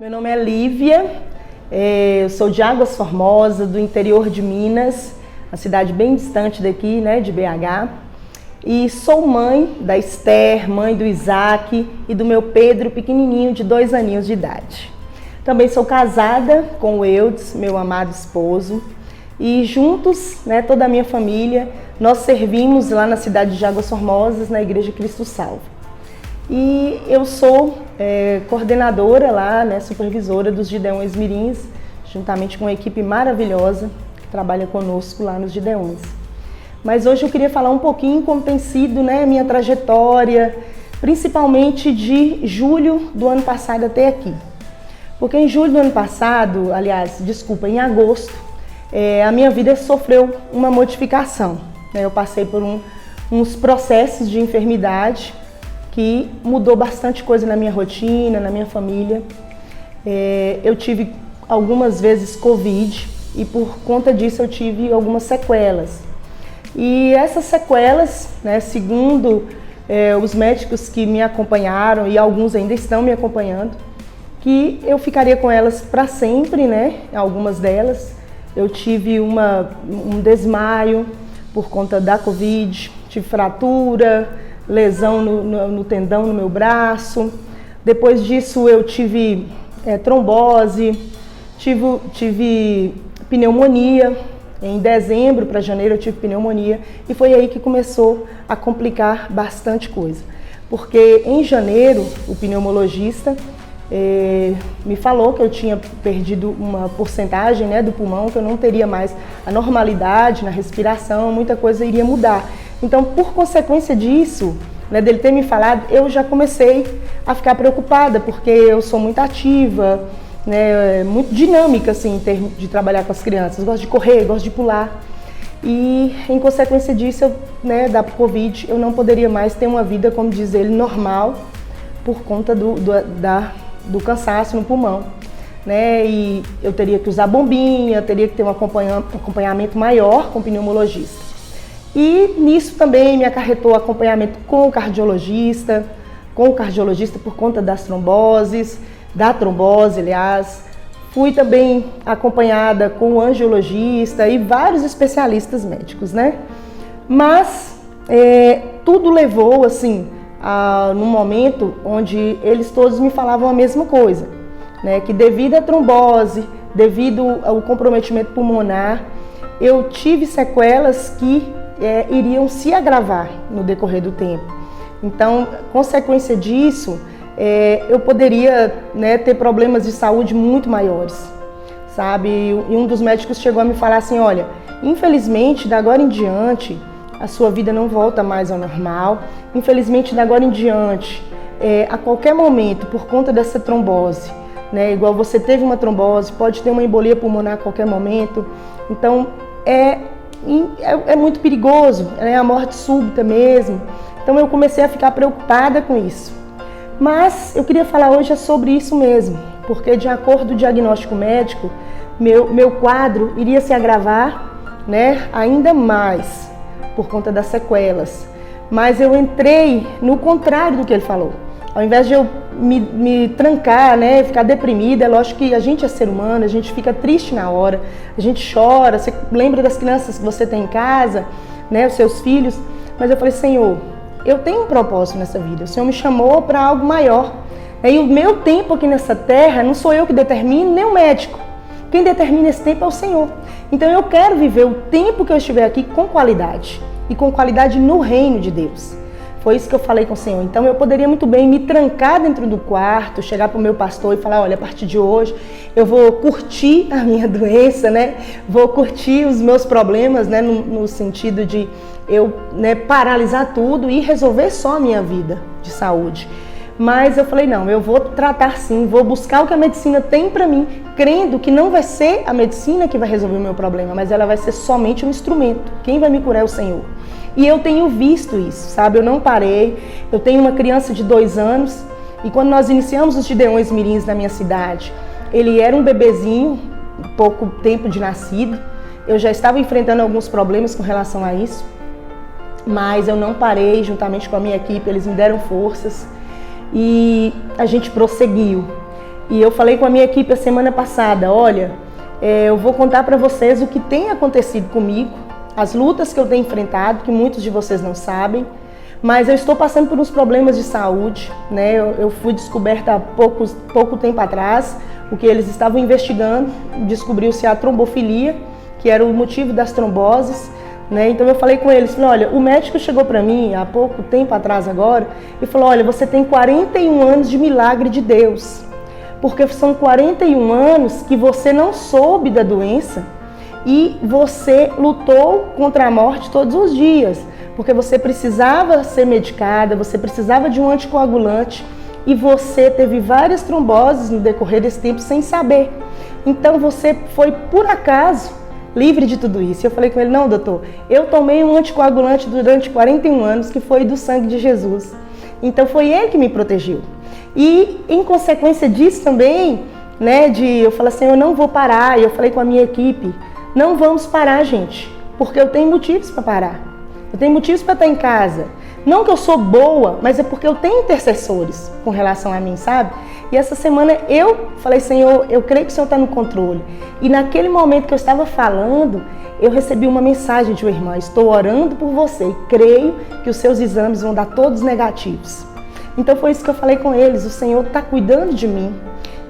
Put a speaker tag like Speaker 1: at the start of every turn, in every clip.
Speaker 1: Meu nome é Lívia, eu sou de Águas Formosas, do interior de Minas, uma cidade bem distante daqui, né, de BH. E sou mãe da Esther, mãe do Isaac e do meu Pedro, pequenininho, de 2 aninhos de idade. Também sou casada com o Eudes, meu amado esposo. E juntos, né, toda a minha família, nós servimos lá na cidade de Águas Formosas, na Igreja Cristo Salva. E eu sou coordenadora lá, né, supervisora dos Gideões Mirins, juntamente com uma equipe maravilhosa que trabalha conosco lá nos Gideões. Mas hoje eu queria falar um pouquinho como tem sido, né, a minha trajetória, principalmente de julho do ano passado até aqui. Porque em julho do ano passado, em agosto, a minha vida sofreu uma modificação. Eu passei por uns processos de enfermidade que mudou bastante coisa na minha rotina, na minha família. Eu tive algumas vezes Covid e por conta disso eu tive algumas sequelas. E essas sequelas, né, segundo os médicos que me acompanharam, e alguns ainda estão me acompanhando, que eu ficaria com elas para sempre, né? Algumas delas. Eu tive um desmaio por conta da Covid, tive fratura, lesão no tendão no meu braço. Depois disso eu tive trombose, tive pneumonia. Em dezembro para janeiro eu tive pneumonia e foi aí que começou a complicar bastante coisa. Porque em janeiro o pneumologista me falou que eu tinha perdido uma porcentagem, né, do pulmão, que eu não teria mais a normalidade na respiração, muita coisa iria mudar. Então, por consequência disso, né, dele ter me falado, eu já comecei a ficar preocupada, porque eu sou muito ativa, né, muito dinâmica assim, em termos de trabalhar com as crianças. Eu gosto de correr, gosto de pular. E, em consequência disso, da Covid, eu não poderia mais ter uma vida, como diz ele, normal, por conta do cansaço no pulmão. Né? E eu teria que usar bombinha, teria que ter um acompanhamento maior com o pneumologista. E nisso também me acarretou acompanhamento com o cardiologista por conta das tromboses, da trombose, aliás. Fui também acompanhada com o angiologista e vários especialistas médicos, né? Mas tudo levou, assim, num momento onde eles todos me falavam a mesma coisa, né? Que devido à trombose, devido ao comprometimento pulmonar, eu tive sequelas que iriam se agravar no decorrer do tempo. Então, consequência disso, eu poderia, né, ter problemas de saúde muito maiores, sabe? E um dos médicos chegou a me falar assim, olha, infelizmente, da agora em diante, a sua vida não volta mais ao normal. Infelizmente, da agora em diante, a qualquer momento, por conta dessa trombose, né, igual você teve uma trombose, pode ter uma embolia pulmonar a qualquer momento. Então, é muito perigoso, é a morte súbita mesmo. Então eu comecei a ficar preocupada com isso. Mas eu queria falar hoje sobre isso mesmo, porque de acordo com o diagnóstico médico, meu quadro iria se agravar, né, ainda mais por conta das sequelas. Mas eu entrei no contrário do que ele falou. Ao invés de eu me trancar, né, ficar deprimida, é lógico que a gente é ser humano, a gente fica triste na hora, a gente chora, você lembra das crianças que você tem em casa, né, os seus filhos, mas eu falei, Senhor, eu tenho um propósito nessa vida, o Senhor me chamou para algo maior, e o meu tempo aqui nessa terra não sou eu que determino, nem o médico, quem determina esse tempo é o Senhor. Então eu quero viver o tempo que eu estiver aqui com qualidade, e com qualidade no reino de Deus. Foi isso que eu falei com o Senhor. Então eu poderia muito bem me trancar dentro do quarto, chegar para o meu pastor e falar, olha, a partir de hoje eu vou curtir a minha doença, né? Vou curtir os meus problemas, né? No sentido de eu, né, paralisar tudo e resolver só a minha vida de saúde. Mas eu falei, não, eu vou tratar sim, vou buscar o que a medicina tem para mim, crendo que não vai ser a medicina que vai resolver o meu problema, mas ela vai ser somente um instrumento. Quem vai me curar é o Senhor. E eu tenho visto isso, sabe? Eu não parei. Eu tenho uma criança de 2 anos e quando nós iniciamos os Gideões Mirins na minha cidade, ele era um bebezinho, pouco tempo de nascido. Eu já estava enfrentando alguns problemas com relação a isso, mas eu não parei. Juntamente com a minha equipe, eles me deram forças e a gente prosseguiu. E eu falei com a minha equipe a semana passada, olha, eu vou contar para vocês o que tem acontecido comigo, as lutas que eu tenho enfrentado, que muitos de vocês não sabem, mas eu estou passando por uns problemas de saúde, né? Eu fui descoberta há pouco tempo atrás, o que eles estavam investigando, descobriu-se a trombofilia, que era o motivo das tromboses, né? Então eu falei com eles, falei, olha, o médico chegou para mim há pouco tempo atrás agora e falou, olha, você tem 41 anos de milagre de Deus, porque são 41 anos que você não soube da doença e você lutou contra a morte todos os dias, porque você precisava ser medicada, você precisava de um anticoagulante e você teve várias tromboses no decorrer desse tempo sem saber. Então você foi, por acaso, livre de tudo isso. Eu falei com ele, não, doutor, eu tomei um anticoagulante durante 41 anos que foi do sangue de Jesus. Então foi ele que me protegeu. E em consequência disso também, né, eu falei assim, eu não vou parar. E eu falei com a minha equipe, não vamos parar, gente, porque eu tenho motivos para parar. Eu tenho motivos para estar em casa. Não que eu sou boa, mas é porque eu tenho intercessores com relação a mim, sabe? E essa semana eu falei, Senhor, eu creio que o Senhor está no controle. E naquele momento que eu estava falando, eu recebi uma mensagem de uma irmã, estou orando por você e creio que os seus exames vão dar todos negativos. Então foi isso que eu falei com eles, o Senhor está cuidando de mim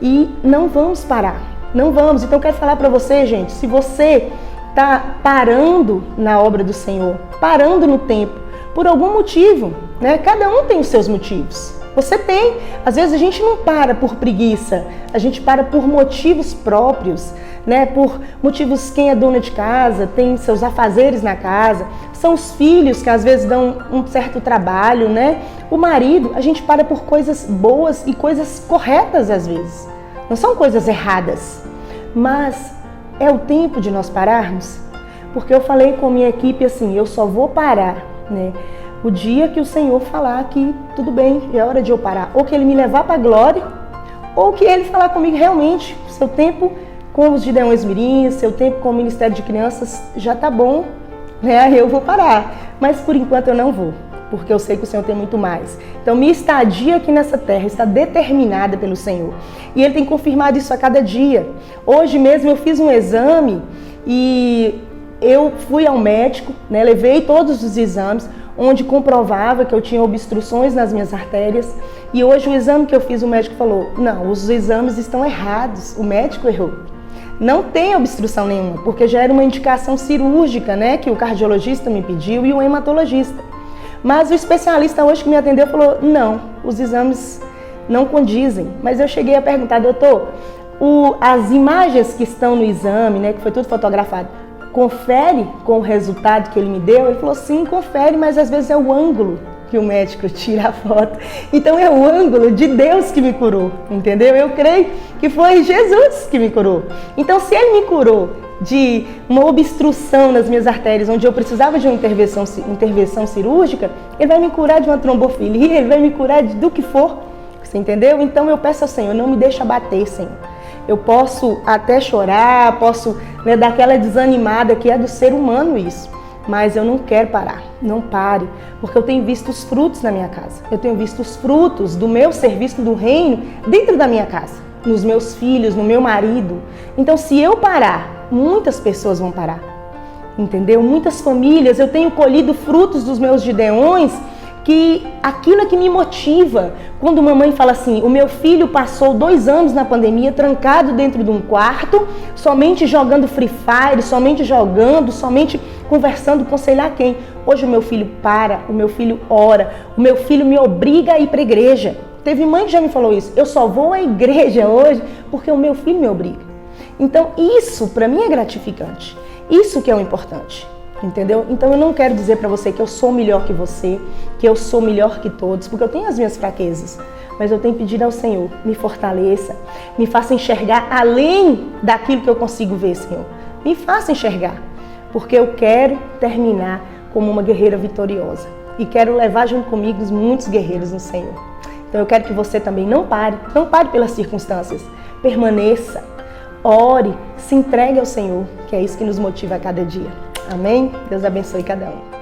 Speaker 1: e não vamos parar, não vamos. Então eu quero falar para você, gente, se você está parando na obra do Senhor, parando no tempo, por algum motivo, né? Cada um tem os seus motivos. Você tem. Às vezes a gente não para por preguiça, a gente para por motivos próprios, né? Por motivos, quem é dona de casa, tem seus afazeres na casa, são os filhos que às vezes dão um certo trabalho, né? O marido, a gente para por coisas boas e coisas corretas às vezes. Não são coisas erradas, mas é o tempo de nós pararmos, porque eu falei com a minha equipe assim, eu só vou parar, né, o dia que o Senhor falar que tudo bem, é hora de eu parar, ou que Ele me levar para a glória, ou que Ele falar comigo realmente, seu tempo com os Gideões Mirins, seu tempo com o Ministério de Crianças já tá bom, né, eu vou parar, mas por enquanto eu não vou, porque eu sei que o Senhor tem muito mais. Então minha estadia aqui nessa terra está determinada pelo Senhor. E Ele tem confirmado isso a cada dia. Hoje mesmo eu fiz um exame e eu fui ao médico, né, levei todos os exames, onde comprovava que eu tinha obstruções nas minhas artérias. E hoje o exame que eu fiz, o médico falou, não, os exames estão errados, o médico errou. Não tem obstrução nenhuma, porque já era uma indicação cirúrgica, né, que o cardiologista me pediu e o hematologista. Mas o especialista hoje que me atendeu falou, não, os exames não condizem. Mas eu cheguei a perguntar, doutor, as imagens que estão no exame, né, que foi tudo fotografado, confere com o resultado que ele me deu? Ele falou, sim, confere, mas às vezes é o ângulo que o médico tira a foto. Então é o ângulo de Deus que me curou, entendeu? Eu creio que foi Jesus que me curou. Então se Ele me curou de uma obstrução nas minhas artérias, onde eu precisava de uma intervenção cirúrgica, Ele vai me curar de uma trombofilia, Ele vai me curar do que for, você entendeu? Então eu peço ao Senhor, não me deixe abater, Senhor. Eu posso até chorar, posso, né, dar aquela desanimada que é do ser humano isso, mas eu não quero parar, não pare, porque eu tenho visto os frutos na minha casa, eu tenho visto os frutos do meu serviço do reino dentro da minha casa, nos meus filhos, no meu marido. Então se eu parar, muitas pessoas vão parar, entendeu? Muitas famílias, eu tenho colhido frutos dos meus gideões, que aquilo é que me motiva. Quando mamãe fala assim, o meu filho passou 2 anos na pandemia trancado dentro de um quarto, somente jogando Free Fire, somente jogando, somente conversando com sei lá quem. Hoje o meu filho para, o meu filho ora, o meu filho me obriga a ir para a igreja. Teve mãe que já me falou isso, eu só vou à igreja hoje porque o meu filho me obriga. Então isso para mim é gratificante, isso que é o importante. Entendeu? Então eu não quero dizer para você que eu sou melhor que você, que eu sou melhor que todos, porque eu tenho as minhas fraquezas, mas eu tenho pedido ao Senhor, me fortaleça, me faça enxergar além daquilo que eu consigo ver, Senhor. Me faça enxergar, porque eu quero terminar como uma guerreira vitoriosa e quero levar junto comigo muitos guerreiros no Senhor. Então eu quero que você também não pare pelas circunstâncias, permaneça, ore, se entregue ao Senhor, que é isso que nos motiva a cada dia. Amém? Deus abençoe cada um.